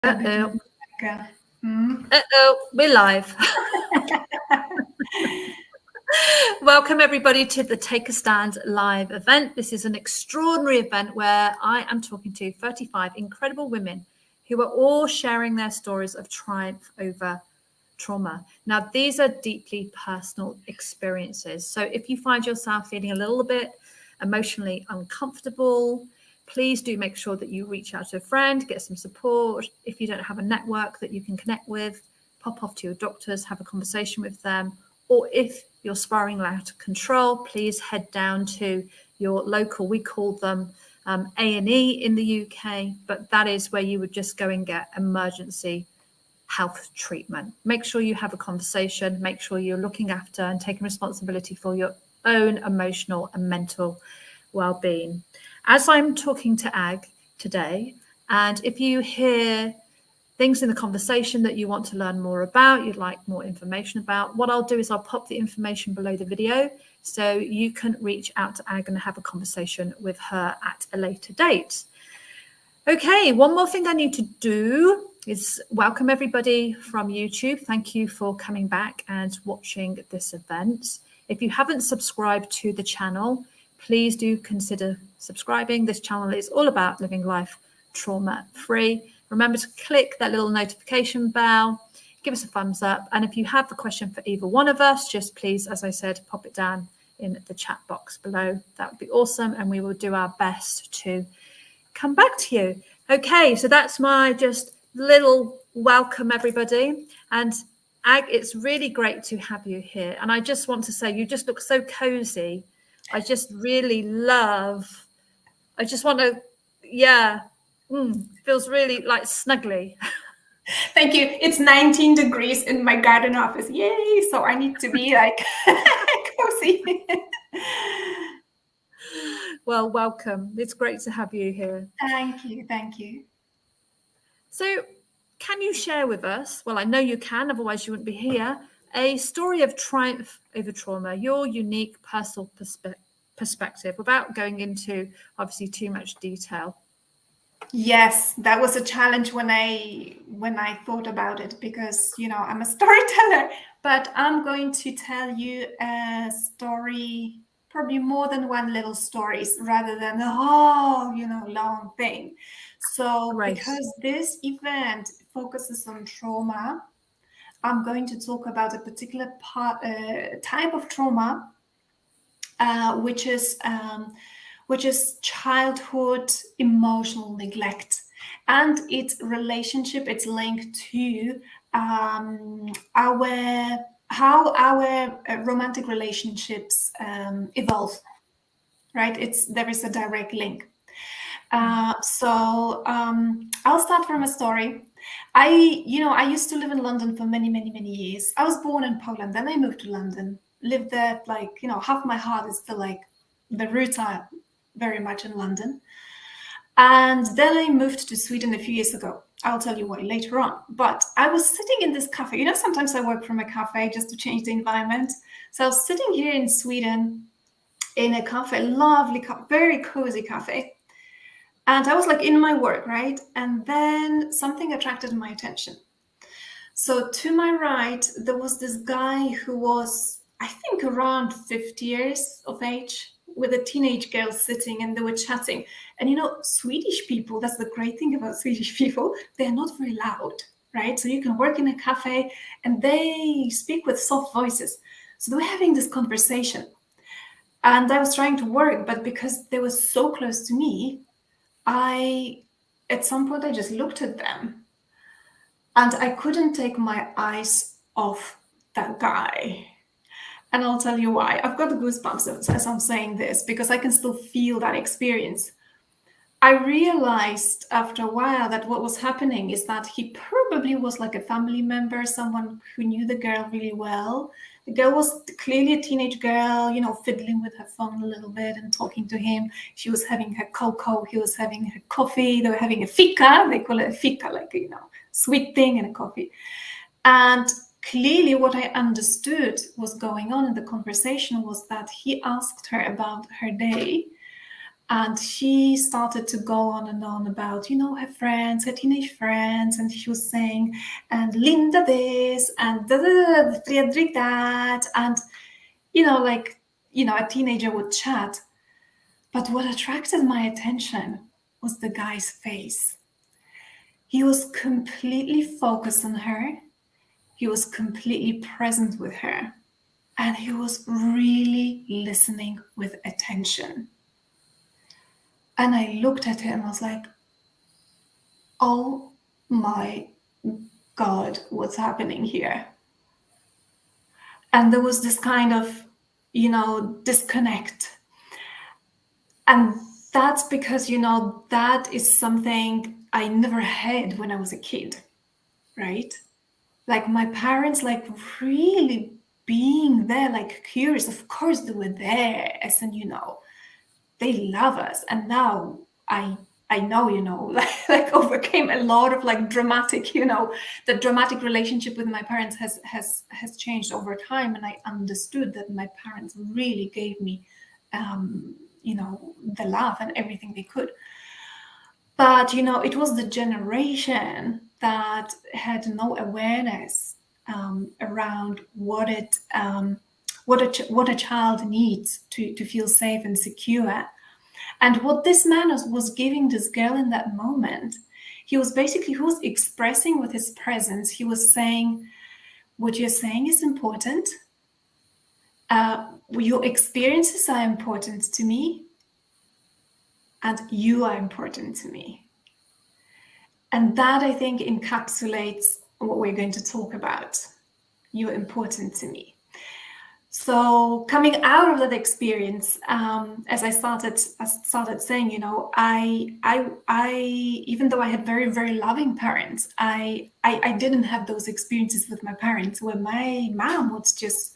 Uh-oh. We're live. Welcome everybody to the Take a Stand live event. This is an extraordinary event where I am talking to 35 incredible women who are all sharing their stories of triumph over trauma. Now, these are deeply personal experiences. So if you find yourself feeling a little bit emotionally uncomfortable, please do make sure that you reach out to a friend, get some support. If you don't have a network that you can connect with, pop off to your doctors, have a conversation with them. Or if you're spiraling out of control, please head down to your local, we call them A&E in the UK, but that is where you would just go and get emergency health treatment. Make sure you have a conversation, make sure you're looking after and taking responsibility for your own emotional and mental well-being. As I'm talking to Ag today, and if you hear things in the conversation that you want to learn more about, you'd like more information about, what I'll do is I'll pop the information below the video so you can reach out to Ag and have a conversation with her at a later date. Okay, one more thing I need to do is welcome everybody from YouTube. Thank you for coming back and watching this event. If you haven't subscribed to the channel, please do consider subscribing. This channel is all about living life trauma-free. Remember to click that little notification bell, give us a thumbs up. And if you have a question for either one of us, just please, as I said, pop it down in the chat box below. That would be awesome. And we will do our best to come back to you. Okay, so that's my just little welcome, everybody. And Ag, it's really great to have you here. And I just want to say, you just look so cozy. I just really love, I just want to, feels really like snuggly. Thank you. It's 19 degrees in my garden office. Yay. So I need to be like cozy. Well, welcome. It's great to have you here. Thank you. Thank you. So can you share with us, well, I know you can, otherwise you wouldn't be here, a story of triumph over trauma, your unique personal perspective, without going into obviously too much detail? Yes, that was a challenge when I thought about it, because I'm a storyteller, but I'm going to tell you a story, probably more than one little stories, rather than the whole long thing. So Right. Because this event focuses on trauma, I'm going to talk about a particular type of trauma, which is childhood emotional neglect, and its relationship, it's linked to how our romantic relationships evolve. Right? There is a direct link. So I'll start from a story. I used to live in London for many, many, many years. I was born in Poland, then I moved to London, lived there, half my heart is still the roots are very much in London. And then I moved to Sweden a few years ago. I'll tell you why later on. But I was sitting in this cafe. Sometimes I work from a cafe just to change the environment. So I was sitting here in Sweden in a cafe, lovely, very cozy cafe. And I was in my work, right? And then something attracted my attention. So to my right, there was this guy who was, I think, around 50 years of age, with a teenage girl sitting, and they were chatting. And Swedish people, that's the great thing about Swedish people, they're not very loud, right? So you can work in a cafe and they speak with soft voices. So they were having this conversation. And I was trying to work, but because they were so close to me, at some point I just looked at them and I couldn't take my eyes off that guy. And I'll tell you why. I've got the goosebumps as I'm saying this, because I can still feel that experience. I realized after a while that what was happening is that he probably was like a family member, someone who knew the girl really well. The girl was clearly a teenage girl, fiddling with her phone a little bit and talking to him. She was having her cocoa, he was having her coffee. They were having a fika. They call it a fika, sweet thing and a coffee. And clearly what I understood was going on in the conversation was that he asked her about her day. And she started to go on and on about, her friends, her teenage friends. And she was saying, and Linda this, and Friedrich that. And, a teenager would chat. But what attracted my attention was the guy's face. He was completely focused on her. He was completely present with her. And he was really listening with attention. And I looked at him, I was like, oh my God, what's happening here? And there was this kind of, disconnect. And that's because, that is something I never had when I was a kid, right? Like my parents, like really being there, like curious. Of course they were there, as in, they love us. And now I know, like overcame a lot of like dramatic, the dramatic relationship with my parents has changed over time. And I understood that my parents really gave me, the love and everything they could. But, it was the generation that had no awareness around what a child needs to feel safe and secure. And what this man was giving this girl in that moment, he was expressing with his presence. He was saying, what you're saying is important. Your experiences are important to me. And you are important to me. And that, I think, encapsulates what we're going to talk about. You're important to me. So coming out of that experience, as I started saying, I even though I had very, very loving parents, I didn't have those experiences with my parents where my mom would just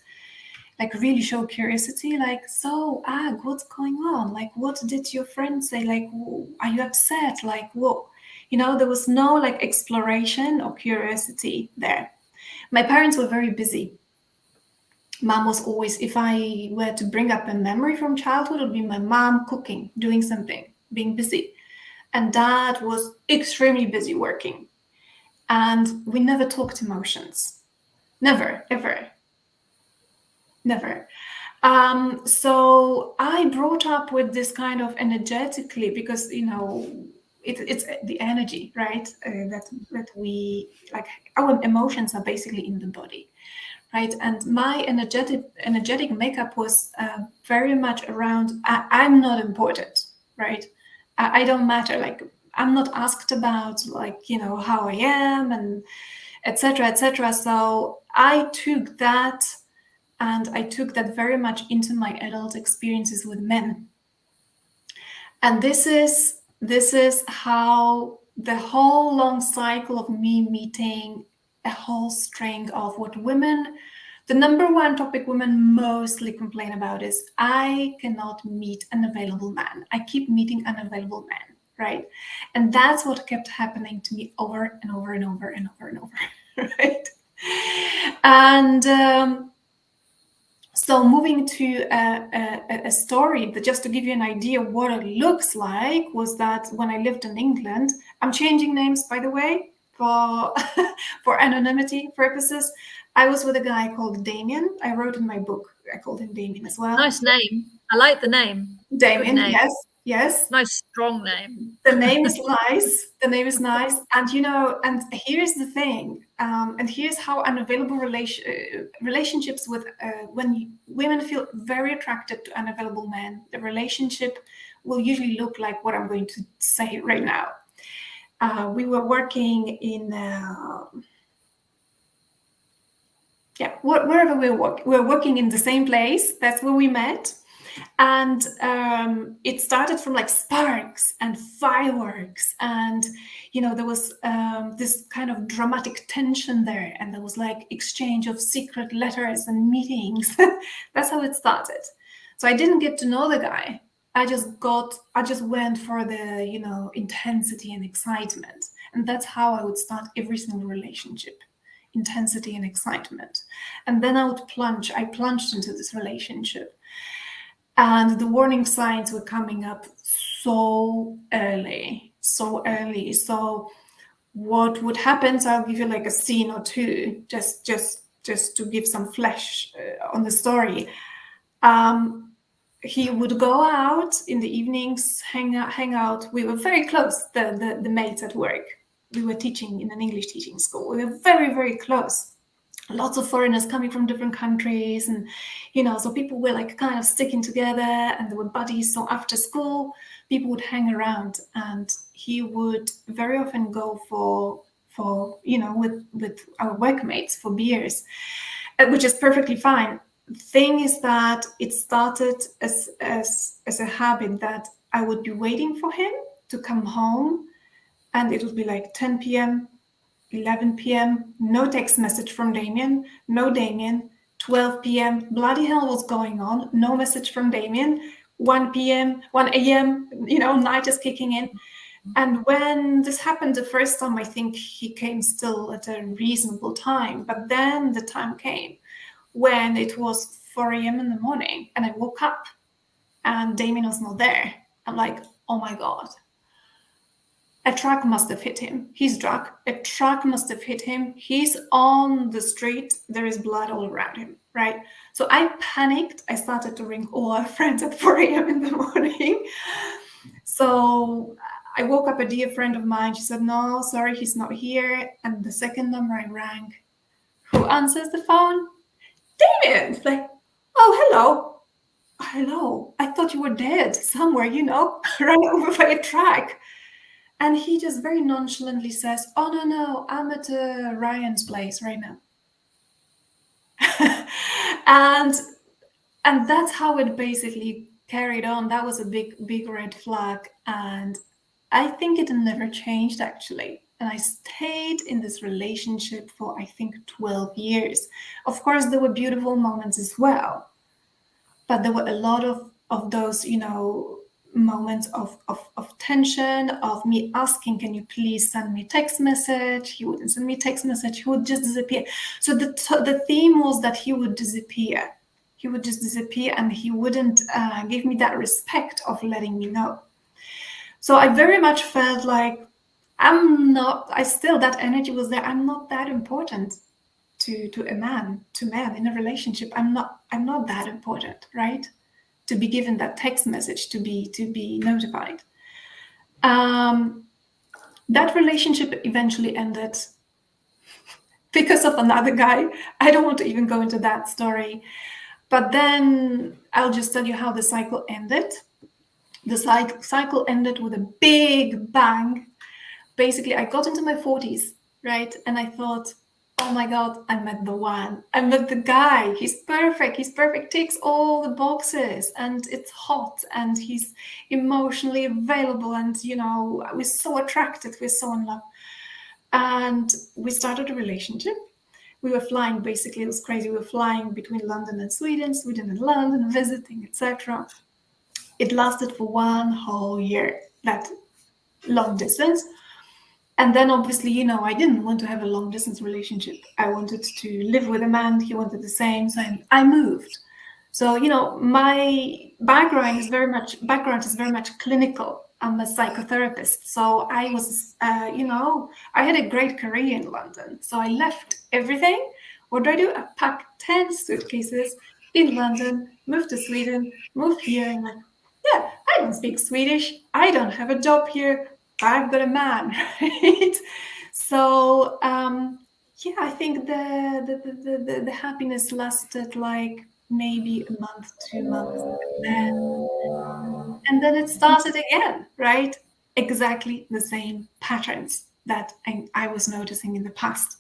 like really show curiosity, like, so Ag, what's going on? Like, what did your friend say? Like, are you upset? Like, what? There was no like exploration or curiosity there. My parents were very busy. Mom was always, if I were to bring up a memory from childhood, it would be my mom cooking, doing something, being busy. And dad was extremely busy working. And we never talked emotions. Never, ever. Never. So I brought up with this kind of energetically, because, it's the energy, right? That we, like, our emotions are basically in the body. Right. And my energetic makeup was very much around, I'm not important, right? I don't matter. Like, I'm not asked about, like, how I am and etc., etc. So I took that, and I took that very much into my adult experiences with men. And this is how the whole long cycle of me meeting a whole string of what women, the number one topic women mostly complain about is, I cannot meet an available man. I keep meeting unavailable men, right? And that's what kept happening to me over and over and over and over and over, right? And so moving to a story, that just to give you an idea of what it looks like, was that when I lived in England, I'm changing names, by the way, for for anonymity purposes. I was with a guy called Damien. I wrote in my book, I called him Damien as well. Nice name. I like the name. Damien, name. Yes. Nice, strong name. The name is nice. The name is nice. And, and here's the thing. And here's how unavailable relationships with, when women feel very attracted to unavailable men, the relationship will usually look like what I'm going to say right now. We were working in, wherever we're working in the same place. That's where we met. And it started from like sparks and fireworks, and there was this kind of dramatic tension there, and there was like exchange of secret letters and meetings. That's how it started. So I didn't get to know the guy. I just went for the intensity and excitement, and that's how I would start every single relationship. Intensity and excitement. And then I plunged into this relationship. And the warning signs were coming up so early. So what would happen, so I'll give you like a scene or two, just to give some flesh on the story. He would go out in the evenings, hang out. We were very close, the mates at work. We were teaching in an English teaching school. We were very, very close. Lots of foreigners coming from different countries, and so people were like kind of sticking together, and they were buddies. So after school, people would hang around, and he would very often go for with our workmates for beers, which is perfectly fine. The thing is that it started as a habit that I would be waiting for him to come home, and it would be like 10 p.m., 11 p.m., no text message from Damien, no Damien. 12 p.m., bloody hell, what's going on? No message from Damien. 1 p.m., 1 a.m., night is kicking in. And when this happened the first time, I think he came still at a reasonable time. But then the time came when it was 4 a.m. in the morning, and I woke up and Damien was not there. I'm like, oh my God. A truck must have hit him. He's drunk. A truck must have hit him. He's on the street. There is blood all around him, right? So I panicked. I started to ring all our friends at 4 a.m. in the morning. So I woke up a dear friend of mine. She said, no, sorry, he's not here. And the second number I rang, who answers the phone? Damien. Like, oh, hello. Hello. I thought you were dead somewhere, run over by a truck. And he just very nonchalantly says, oh, no, I'm at Ryan's place right now. and that's how it basically carried on. That was a big red flag. And I think it never changed, actually. And I stayed in this relationship for, I think, 12 years. Of course, there were beautiful moments as well. But there were a lot of those, moments of tension, of me asking, can you please send me a text message? He wouldn't send me a text message. He would just disappear. So the theme was that he would disappear. He would just disappear, and he wouldn't give me that respect of letting me know. So I very much felt like that energy was there. I'm not that important to a man, in a relationship. I'm not that important, right? To be given that text message, to be notified. That relationship eventually ended because of another guy. I don't want to even go into that story. But then I'll just tell you how the cycle ended. The cycle ended with a big bang. Basically, I got into my 40s, right? And I thought, oh my God, I met the one. I met the guy. He's perfect. Ticks all the boxes. And it's hot. And he's emotionally available. And, we're so attracted. We're so in love. And we started a relationship. We were flying, basically. It was crazy. We were flying between London and Sweden and London, visiting, etc. It lasted for 1 whole year, that long distance. And then obviously, I didn't want to have a long distance relationship. I wanted to live with a man. He wanted the same. So I moved. So, my background is very much clinical. I'm a psychotherapist. So I was, I had a great career in London. So I left everything. What do? I packed 10 suitcases in London, moved to Sweden, moved here. And I don't speak Swedish. I don't have a job here. I've got a man, right? So I think the happiness lasted like maybe a month, 2 months, and then it started again, right? Exactly the same patterns that I was noticing in the past.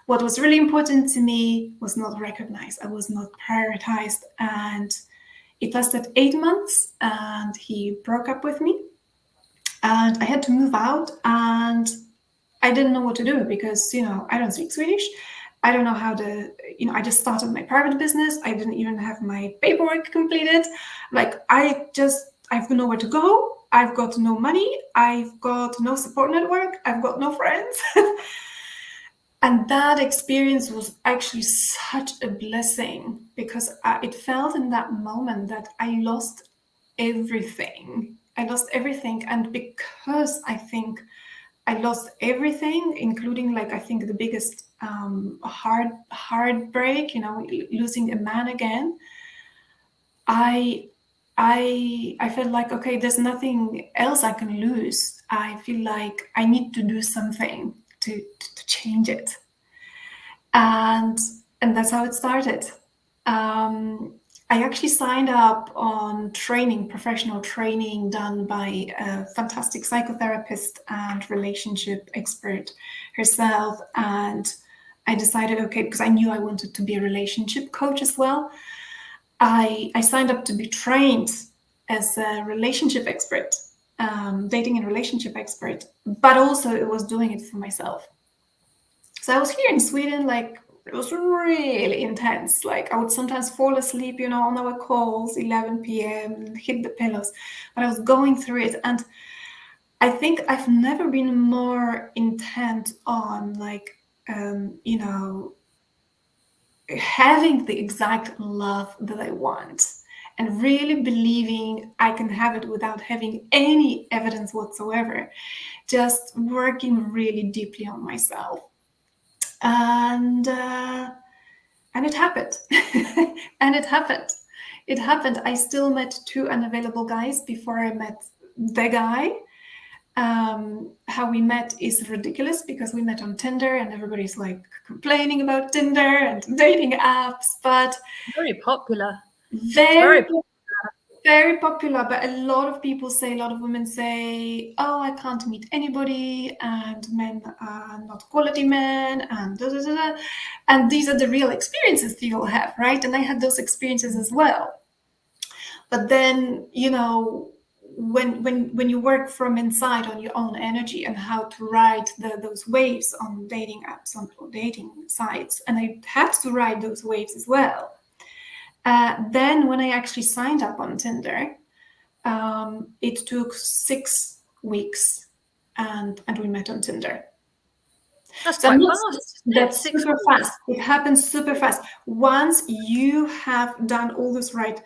What was really important to me was not recognized. I was not prioritized, and it lasted 8 months, and he broke up with me. And I had to move out, and I didn't know what to do because, I don't speak Swedish. I don't know how to, I just started my private business. I didn't even have my paperwork completed. Like, I've nowhere to go. I've got no money. I've got no support network. I've got no friends. And that experience was actually such a blessing, because it felt in that moment that I lost everything. I lost everything. And because I think I lost everything, including, like, I think the biggest heartbreak, losing a man again, I felt like, okay, there's nothing else I can lose. I feel like I need to do something to change it. And that's how it started. I actually signed up on professional training done by a fantastic psychotherapist and relationship expert herself. And I decided, okay, because I knew I wanted to be a relationship coach as well, I signed up to be trained as a relationship expert, dating and relationship expert, but also it was doing it for myself. So I was here in Sweden, like, it was really intense. Like, I would sometimes fall asleep, on our calls, 11 p.m., hit the pillows. But I was going through it. And I think I've never been more intent on, like, having the exact love that I want, and really believing I can have it without having any evidence whatsoever. Just working really deeply on myself. And it happened. And it happened. I still met 2 unavailable guys before I met the guy. How we met is ridiculous, because we met on Tinder, and everybody's like complaining about Tinder and dating apps, but Very popular. very popular. But a lot of women say, oh, I can't meet anybody, and men are not quality men, and da, da, da, da. And these are the real experiences people have, right? And I had those experiences as well. But then, when you work from inside on your own energy and how to ride those waves on dating apps, on dating sites, and I had to ride those waves as well. Then when I actually signed up on Tinder, it took 6 weeks, and we met on Tinder. That's quite fast. That's super fast. It happens super fast. Once you have done all those right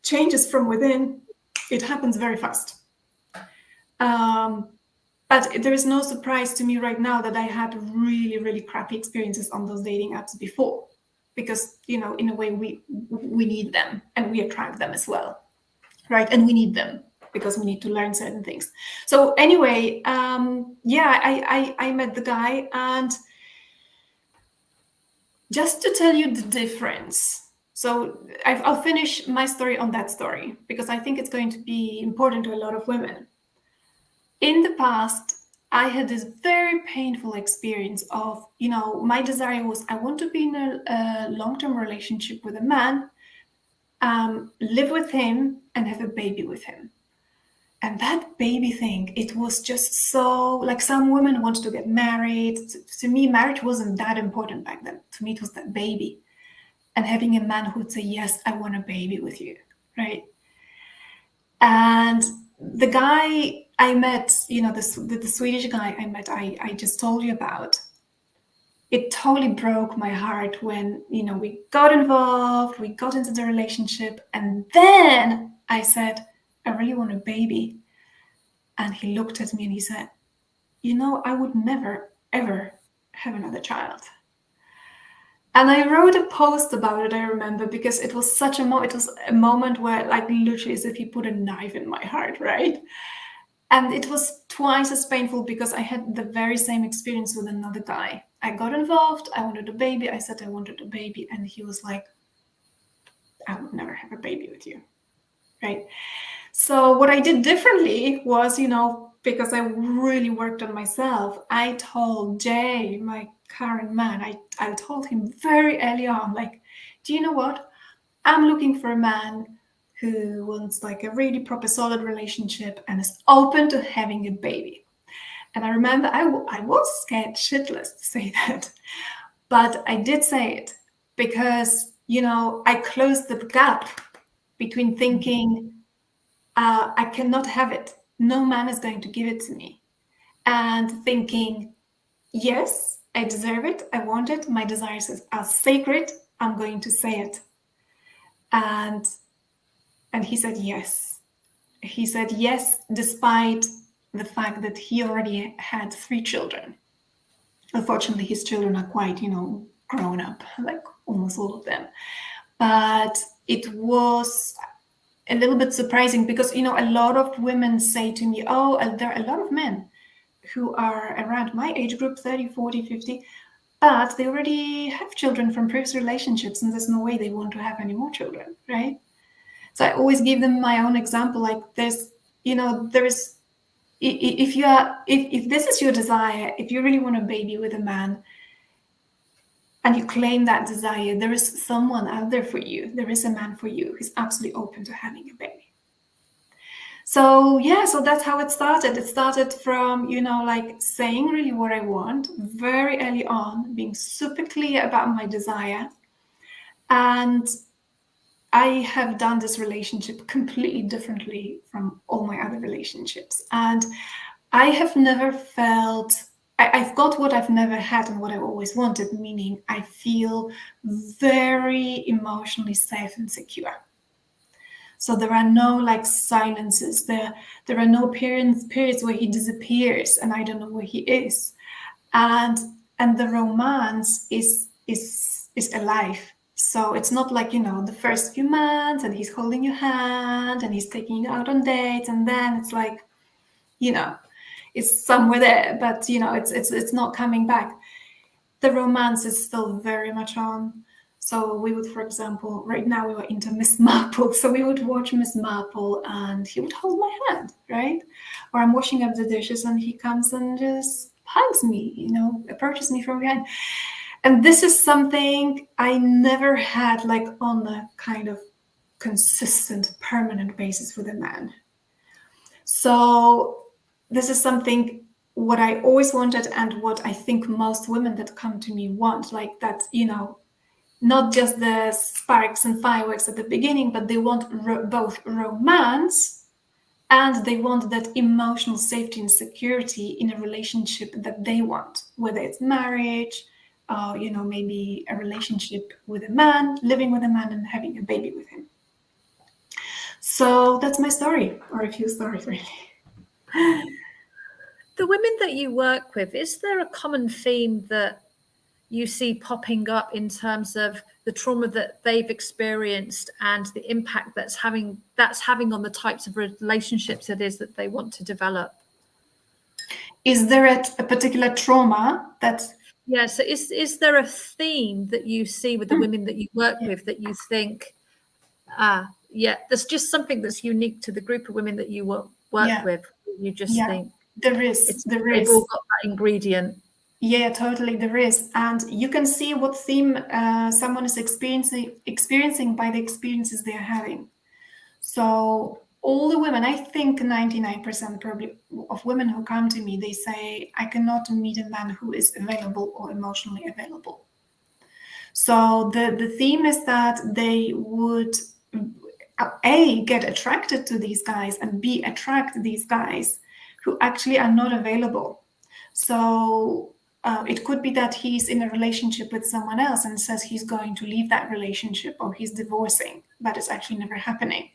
changes from within, it happens very fast. But there is no surprise to me right now that I had really, really crappy experiences on those dating apps before, because, in a way, we need them, and we attract them as well, right? And we need them because we need to learn certain things. So anyway, I met the guy, and just to tell you the difference. So I'll finish my story on that story, because I think it's going to be important to a lot of women. In the past, I had this very painful experience of, my desire was, I want to be in a long-term relationship with a man, live with him, and have a baby with him. And that baby thing, it was just so, like, some women want to get married. To me, marriage wasn't that important back then. To me, it was that baby. And having a man who would say, yes, I want a baby with you, right? And the guy I met, the Swedish guy I met, I just told you about, it totally broke my heart when, we got involved, we got into the relationship, and then I said, I really want a baby. And he looked at me and he said, I would never, ever have another child. And I wrote a post about it, I remember, because it was such a moment where, like, literally as if he put a knife in my heart, right? And it was twice as painful, because I had the very same experience with another guy. I got involved, I wanted a baby, I said I wanted a baby, and he was like, I would never have a baby with you, right? So what I did differently was, because I really worked on myself, I told Jay, my current man, I told him very early on, like, do you know what? I'm looking for a man who wants, like, a really proper solid relationship and is open to having a baby. And I remember I was scared shitless to say that, but I did say it, because, I closed the gap between thinking, I cannot have it, no man is going to give it to me, and thinking, yes, I deserve it. I want it. My desires are sacred. I'm going to say it. And he said yes. He said yes, despite the fact that he already had 3 children. Unfortunately, his children are quite, grown up, like almost all of them. But it was a little bit surprising because, a lot of women say to me, oh, there are a lot of men who are around my age group, 30, 40, 50, but they already have children from previous relationships and there's no way they want to have any more children, right? So I always give them my own example, like there's, there is, if this is your desire, if you really want a baby with a man and you claim that desire, there is someone out there for you. There is a man for you who's absolutely open to having a baby. So yeah, so that's how it started. It started from, like saying really what I want very early on, being super clear about my desire. And I have done this relationship completely differently from all my other relationships. And I have never felt, I've got what I've never had and what I've always wanted, meaning I feel very emotionally safe and secure. So there are no like silences. There are no periods where he disappears and I don't know where he is. And the romance is alive. So it's not like, the first few months and he's holding your hand and he's taking you out on dates, and then it's like, it's somewhere there, but it's not coming back. The romance is still very much on. So we would, for example, right now we were into Miss Marple, so we would watch Miss Marple and he would hold my hand, right? Or I'm washing up the dishes and he comes and just hugs me, approaches me from behind. And this is something I never had like on a kind of consistent, permanent basis with a man. So this is something what I always wanted and what I think most women that come to me want, like that, not just the sparks and fireworks at the beginning, but they want both romance and they want that emotional safety and security in a relationship that they want, whether it's marriage, maybe a relationship with a man, living with a man and having a baby with him. So that's my story, or a few stories really. The women that you work with, is there a common theme that you see popping up in terms of the trauma that they've experienced and the impact that's having on the types of relationships it is that they want to develop? Is there a particular trauma that... Yeah, so is there a theme that you see with the women that you work with that you think, there's just something that's unique to the group of women that you work with? You just think there is. They've all got that ingredient. Yeah, totally, there is. And you can see what theme someone is experiencing by the experiences they're having. So all the women, I think 99% probably of women who come to me, they say, I cannot meet a man who is available or emotionally available. So the theme is that they would, A, get attracted to these guys, and B, attract these guys who actually are not available. So it could be that he's in a relationship with someone else and says he's going to leave that relationship or he's divorcing, but it's actually never happening.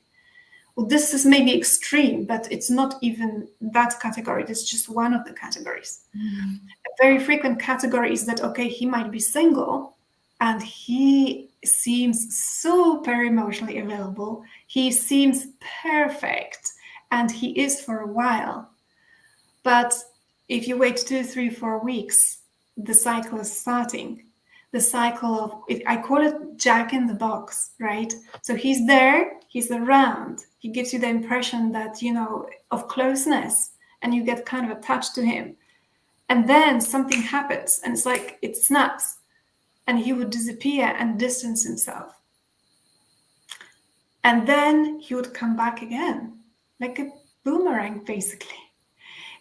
Well, this is maybe extreme, but it's not even that category. It's just one of the categories. Mm. A very frequent category is that, okay, he might be single and he seems super emotionally available. He seems perfect and he is for a while. But if you wait 2, 3, 4 weeks, the cycle is starting. The cycle of, I call it Jack in the box, right? So he's there, he's around. He gives you the impression that, of closeness, and you get kind of attached to him. And then something happens, and it's like it snaps, and he would disappear and distance himself. And then he would come back again, like a boomerang, basically.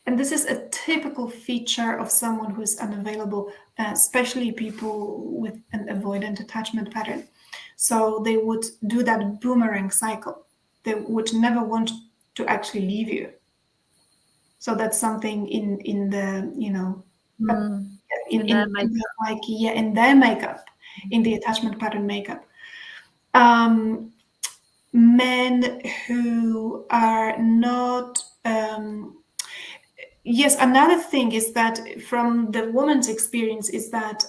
And this is a typical feature of someone who is unavailable, especially people with an avoidant attachment pattern. So they would do that boomerang cycle. They would never want to actually leave you. So that's something in the, in their makeup. In their makeup, in the attachment pattern makeup. Men who are not. Yes, another thing is that from the woman's experience is that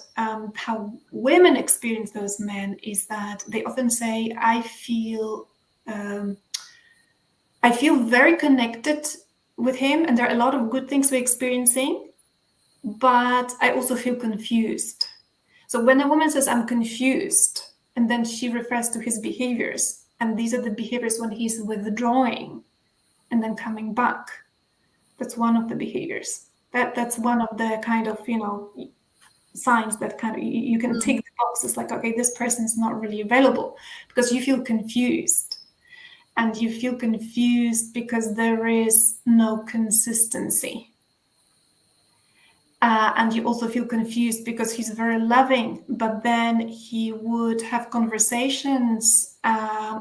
how women experience those men is that they often say, I feel very connected with him, and there are a lot of good things we're experiencing, but I also feel confused. So when a woman says, I'm confused, and then she refers to his behaviors, and these are the behaviors when he's withdrawing and then coming back. That's one of the behaviors. That's one of the kind of, signs that kind of you can tick the boxes like, okay, this person is not really available, because you feel confused. And you feel confused because there is no consistency. And you also feel confused because he's very loving, but then he would have conversations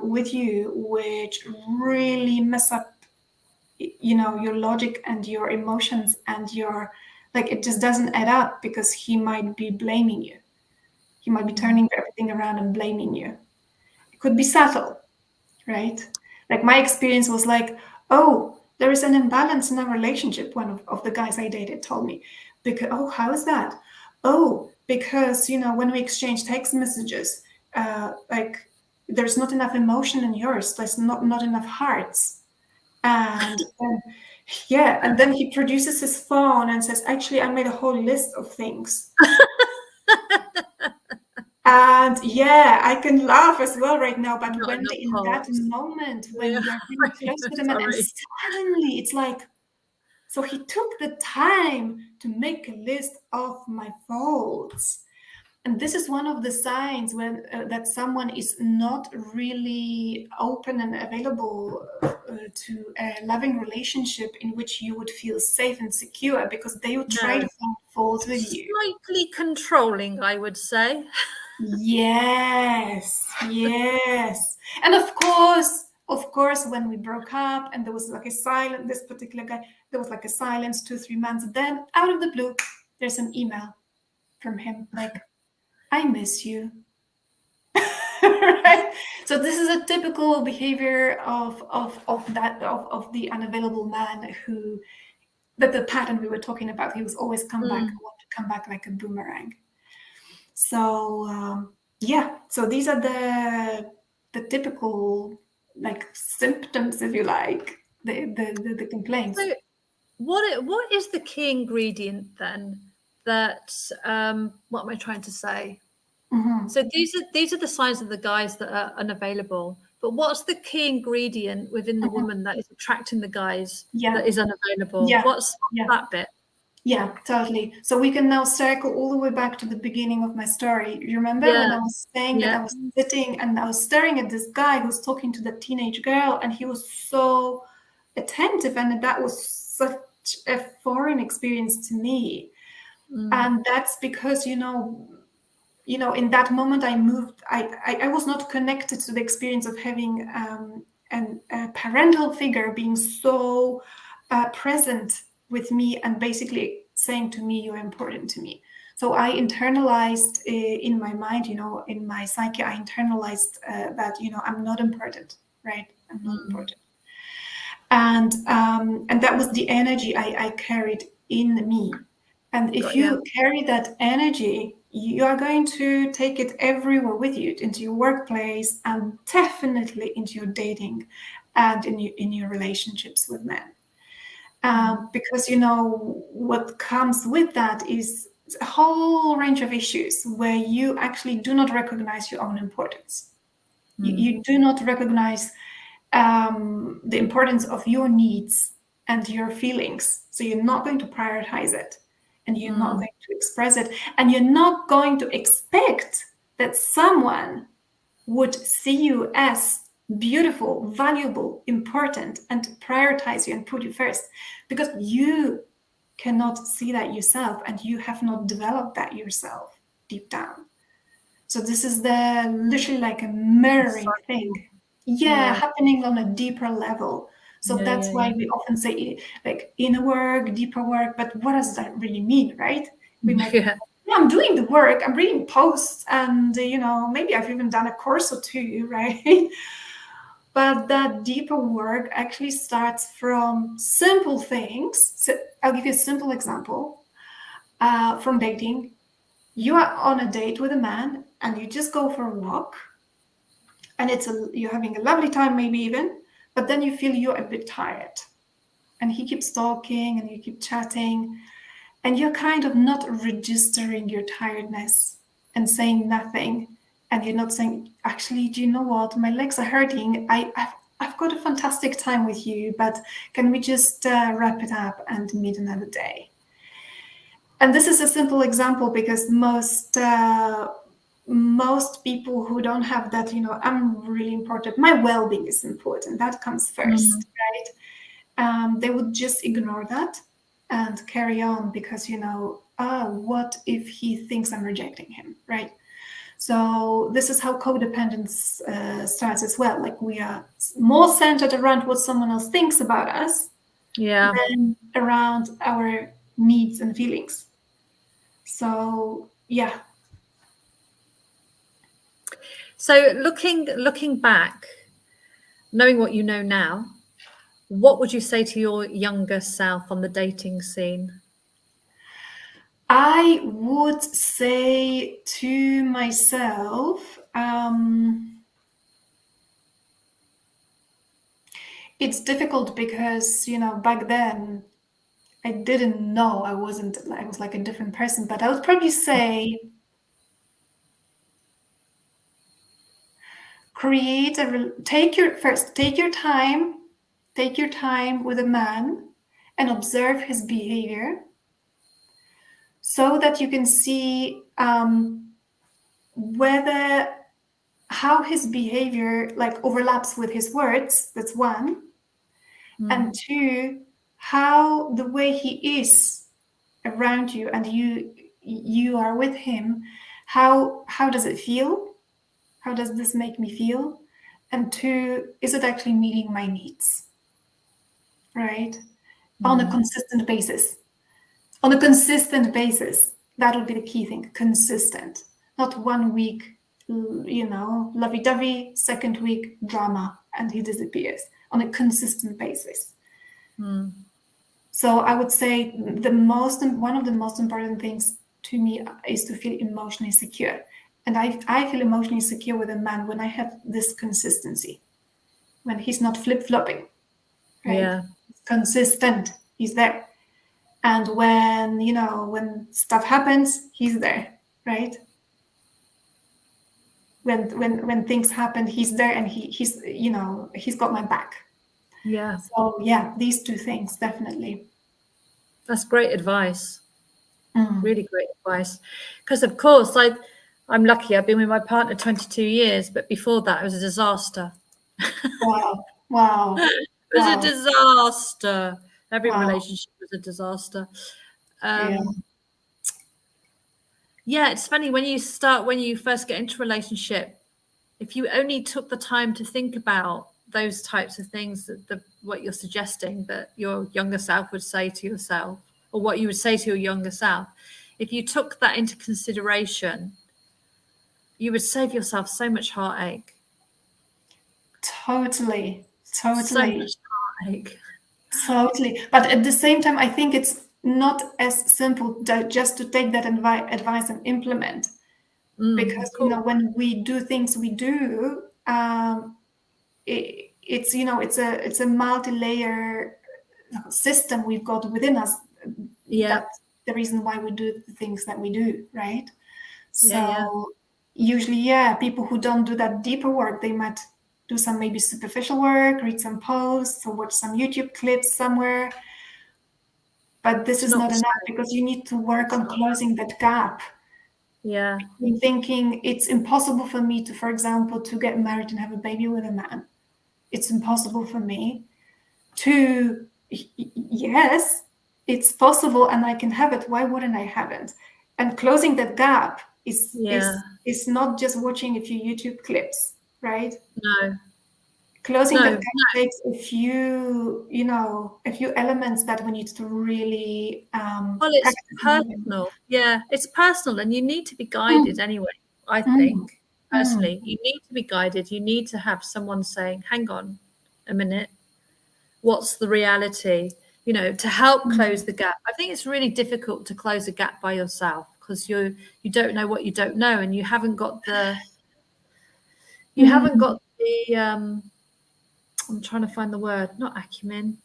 with you which really mess up, your logic and your emotions, and it just doesn't add up, because he might be blaming you. He might be turning everything around and blaming you. It could be subtle, right? Like my experience was like, oh, there is an imbalance in our relationship. One of the guys I dated told me, because, oh, how is that? Oh, because, when we exchange text messages, there's not enough emotion in yours. There's not enough hearts. And and then he produces his phone and says, actually, I made a whole list of things. And I can laugh as well right now, but when in that moment, when you're really close to the man, and suddenly it's like, so he took the time to make a list of my faults. And this is one of the signs when that someone is not really open and available to a loving relationship in which you would feel safe and secure, because they would try to find fault with you. Slightly controlling, I would say. Yes. And of course, when we broke up and there was like a silence, this particular guy, there was like a silence 2-3 months. Then out of the blue, there's an email from him like, I miss you. Right? So this is a typical behavior of the unavailable man, that the pattern we were talking about. He was always want to come back like a boomerang. So so these are the typical symptoms, if you like, the complaints. So what is the key ingredient then? That what am I trying to say? So these are the signs of the guys that are unavailable. But what's the key ingredient within the woman that is attracting the guys that is unavailable? What's that bit? Yeah, totally. So we can now circle all the way back to the beginning of my story. You remember when I was saying that I was sitting and I was staring at this guy who was talking to the teenage girl, and he was so attentive, and that was such a foreign experience to me. And that's because, in that moment I moved, I was not connected to the experience of having a parental figure being so present with me and basically saying to me, you're important to me. So I internalized in my mind, in my psyche, I internalized that, I'm not important, right? I'm not important. And that was the energy I carried in me. And if you carry that energy, you are going to take it everywhere with you, into your workplace, and definitely into your dating and in your relationships with men. Because, what comes with that is a whole range of issues where you actually do not recognize your own importance. You do not recognize the importance of your needs and your feelings. So you're not going to prioritize it, and you're not going to express it, and you're not going to expect that someone would see you as beautiful, valuable, important, and prioritize you and put you first, because you cannot see that yourself, and you have not developed that yourself deep down. So this is literally like a mirroring thing. Happening on a deeper level. So why we often say like inner work, deeper work. But what does that really mean, right? We might Yeah. yeah, I'm doing the work, I'm reading posts, and maybe I've even done a course or two, right? But that deeper work actually starts from simple things. So I'll give you a simple example from dating. You are on a date with a man and you just go for a walk, and you're having a lovely time, maybe even, but then you feel you're a bit tired. And he keeps talking and you keep chatting, and you're kind of not registering your tiredness and saying nothing. And you're not saying, actually, do you know what? My legs are hurting. I've got a fantastic time with you, but can we just wrap it up and meet another day? And this is a simple example because most people who don't have that, I'm really important, my well-being is important, that comes first, right? They would just ignore that and carry on because, what if he thinks I'm rejecting him, right? So this is how codependence starts as well. Like, we are more centered around what someone else thinks about us than around our needs and feelings. So, yeah. So looking back, knowing what you know now, what would you say to your younger self on the dating scene? I would say to myself, it's difficult because, back then I didn't know, I was like a different person, but I would probably say take your time with a man and observe his behavior so that you can see how his behavior like overlaps with his words. That's one. And two, how the way he is around you and you are with him, how does it feel? How does this make me feel? And two, is it actually meeting my needs? Right? On a consistent basis. On a consistent basis. That would be the key thing. Consistent. Not 1 week, lovey-dovey, second week, drama, and he disappears. On a consistent basis. So I would say one of the most important things to me is to feel emotionally secure. And I feel emotionally secure with a man when I have this consistency, when he's not flip-flopping, right? Yeah. He's consistent, he's there. And when stuff happens, he's there, right? When things happen, he's there, and he's got my back. Yeah. So yeah, these two things, definitely. That's great advice. Really great advice. Because of course, I'm lucky. I've been with my partner 22 years, but before that, it was a disaster. Wow. It was a disaster. Every relationship was a disaster. Yeah, it's funny when you first get into a relationship, if you only took the time to think about those types of things, what you're suggesting that your younger self would say to yourself, or what you would say to your younger self, if you took that into consideration, you would save yourself so much heartache. Totally. So much heartache. Totally. But at the same time, I think it's not as simple just to take that advice and implement. Because, when we do things we do, it's a multi-layer system we've got within us. Yeah. That's the reason why we do the things that we do, right? So Yeah. usually, people who don't do that deeper work, they might do some maybe superficial work, read some posts, or watch some YouTube clips somewhere. But this is not enough, because you need to work on closing that gap. Yeah. In thinking it's impossible for me to, for example, to get married and have a baby with a man. It's impossible for me to, yes, it's possible and I can have it. Why wouldn't I have it? And closing that gap is not just watching a few YouTube clips, right? No. Closing the No, gap takes a few, a few elements that we need to really well, it's practice. personal. Yeah, it's personal, and you need to be guided anyway. I think personally, you need to be guided. You need to have someone saying, "Hang on a minute, what's the reality?" To help close the gap. I think it's really difficult to close a gap by yourself because you don't know what you don't know, and you haven't got the I'm trying to find the word, not acumen.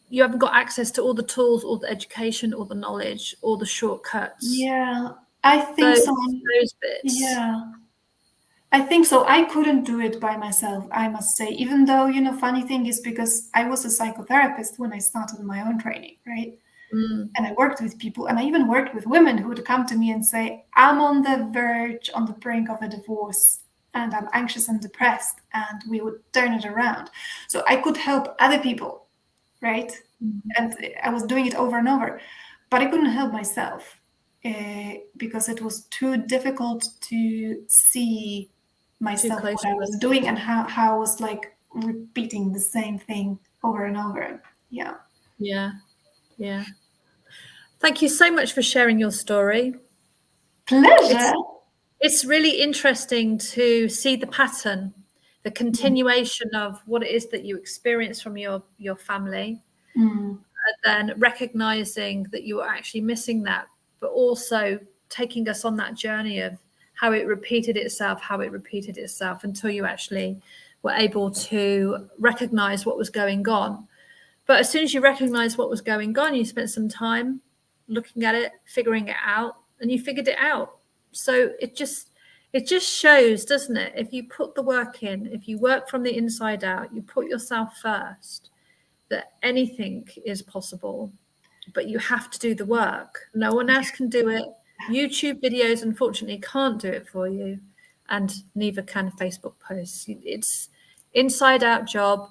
You haven't got access to all the tools, all the education, all the knowledge, all the shortcuts. Yeah, I think so. Those bits. Yeah, I think so. I couldn't do it by myself, I must say, even though, funny thing is because I was a psychotherapist when I started my own training, right? And I worked with people, and I even worked with women who would come to me and say, I'm on the verge, on the brink of a divorce, and I'm anxious and depressed, and we would turn it around. So I could help other people, right? And I was doing it over and over, but I couldn't help myself because it was too difficult to see myself what I was doing and how I was like repeating the same thing over and over. Yeah. Thank you so much for sharing your story. Pleasure. It's really interesting to see the pattern, the continuation of what it is that you experience from your family, and then recognizing that you were actually missing that, but also taking us on that journey of how it repeated itself until you actually were able to recognize what was going on. But as soon as you recognized what was going on, you spent some time looking at it, figuring it out, and you figured it out. So it just shows, doesn't it? If you put the work in, if you work from the inside out, you put yourself first, that anything is possible, but you have to do the work. No one else can do it. YouTube videos, unfortunately, can't do it for you, and neither can Facebook posts. It's inside out job,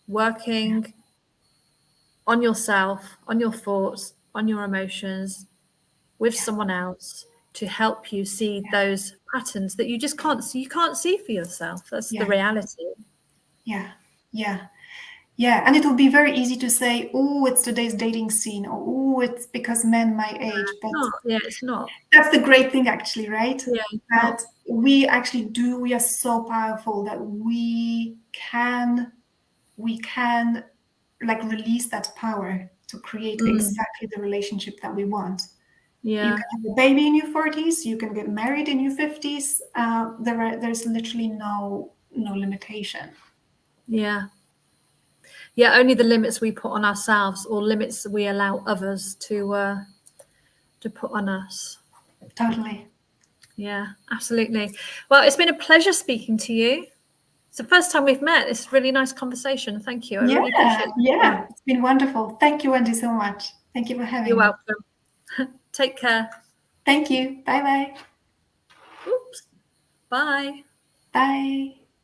working on yourself, on your thoughts, on your emotions, with someone else to help you see those patterns that you just can't see. You can't see for yourself. That's the reality. Yeah. And it will be very easy to say, oh, it's today's dating scene, or oh, it's because men my age. But it's not. That's the great thing, actually, right? Yeah, that we actually do. We are so powerful that we can like release that power to create exactly the relationship that we want. Yeah. You can have a baby in your 40s, you can get married in your 50s. There's literally no limitation. Yeah, only the limits we put on ourselves, or limits we allow others to put on us. Totally. Yeah, absolutely. Well, it's been a pleasure speaking to you. It's the first time we've met. It's a really nice conversation. Thank you. I really appreciate it. Yeah, it's been wonderful. Thank you, Wendy, so much. Thank you for having me. You're welcome. Take care. Thank you. Bye-bye. Oops. Bye. Bye.